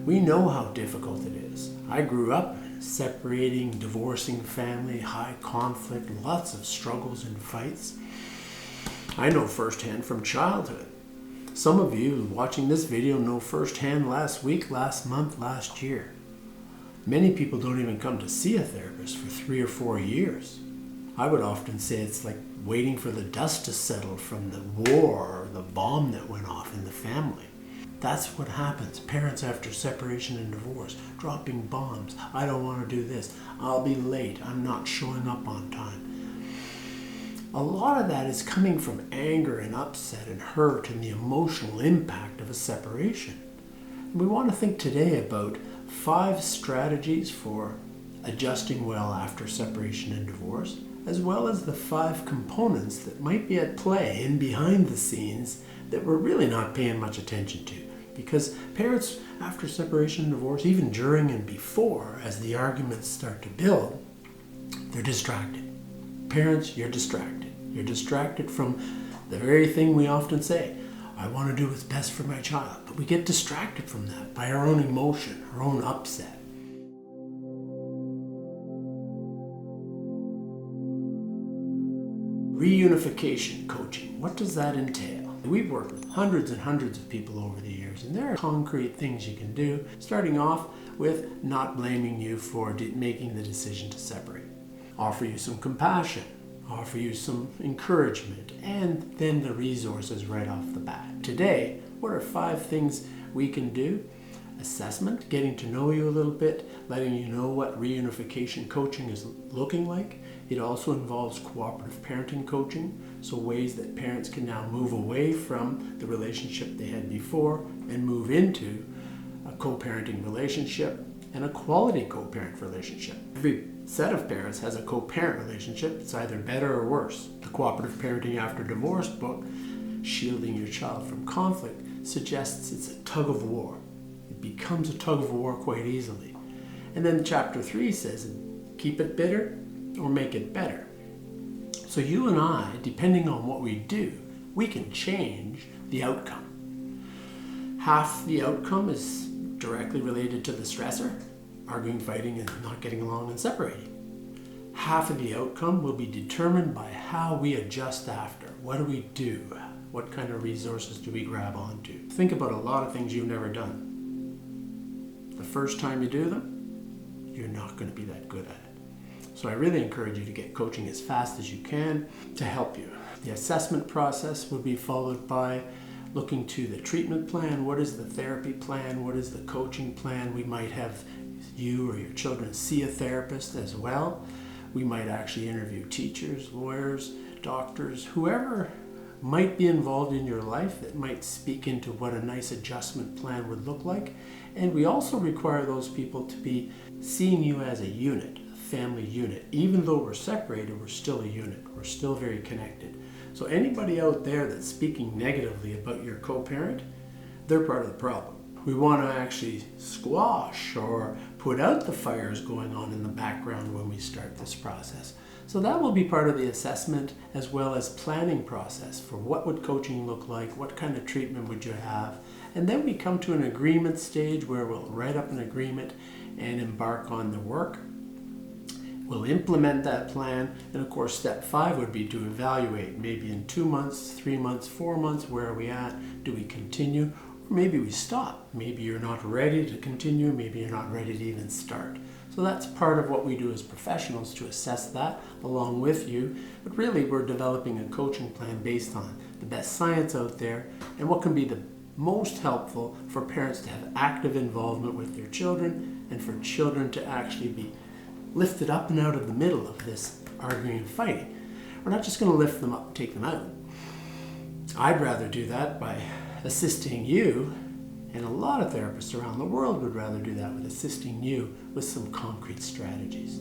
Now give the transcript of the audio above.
We know how difficult it is. I grew up in a separating, divorcing family, high conflict, lots of struggles and fights. I know firsthand from childhood. Some of you watching this video know firsthand last week, last month, last year. Many people don't even come to see a therapist for 3 or 4 years. I would often say it's like waiting for the dust to settle from the war or the bomb that went off in the family. That's what happens. Parents after separation and divorce, dropping bombs. I don't want to do this. I'll be late. I'm not showing up on time. A lot of that is coming from anger and upset and hurt and the emotional impact of a separation. We want to think today about 5 strategies for adjusting well after separation and divorce, as well as the 5 components that might be at play in behind the scenes that we're really not paying much attention to. Because parents after separation and divorce, even during and before, as the arguments start to build, they're distracted. Parents, you're distracted. You're distracted from the very thing we often say, I want to do what's best for my child. But we get distracted from that by our own emotion, our own upset. Reunification coaching, what does that entail? We've worked with hundreds and hundreds of people over the years, and there are concrete things you can do, starting off with not blaming you for making the decision to separate. Offer you some compassion, offer you some encouragement, and then the resources right off the bat. Today, what are 5 things we can do? Assessment, getting to know you a little bit, letting you know what reunification coaching is looking like. It also involves cooperative parenting coaching, so ways that parents can now move away from the relationship they had before and move into a co-parenting relationship and a quality co-parent relationship. Every set of parents has a co-parent relationship. It's either better or worse. The Cooperative Parenting After Divorce book, Shielding Your Child from Conflict, suggests it's a tug of war. It becomes a tug of war quite easily. And then chapter 3 says, keep it bitter or make it better. So you and I, depending on what we do, we can change the outcome. Half the outcome is directly related to the stressor, arguing, fighting, and not getting along and separating. Half of the outcome will be determined by how we adjust after. What do we do? What kind of resources do we grab onto? Think about a lot of things you've never done. The first time you do them, you're not going to be that good at it. So I really encourage you to get coaching as fast as you can to help you. The assessment process will be followed by looking to the treatment plan. What is the therapy plan? What is the coaching plan? We might have you or your children see a therapist as well. We might actually interview teachers, lawyers, doctors, whoever might be involved in your life that might speak into what a nice adjustment plan would look like. And we also require those people to be seeing you as a unit, a family unit. Even though we're separated, we're still a unit. We're still very connected. So anybody out there that's speaking negatively about your co-parent, they're part of the problem. We want to actually squash or put out the fires going on in the background when we start this process. So that will be part of the assessment as well as planning process for what would coaching look like, what kind of treatment would you have, and then we come to an agreement stage where we'll write up an agreement and embark on the work. We'll implement that plan, and of course step 5 would be to evaluate, maybe in 2 months, 3 months, 4 months, where are we at? Do we continue? Or maybe we stop. Maybe you're not ready to continue, maybe you're not ready to even start. So that's part of what we do as professionals to assess that along with you. But really we're developing a coaching plan based on the best science out there and what can be the most helpful for parents to have active involvement with their children and for children to actually be lifted up and out of the middle of this arguing and fighting. We're not just going to lift them up and take them out. I'd rather do that by assisting you, and a lot of therapists around the world would rather do that with assisting you with some concrete strategies.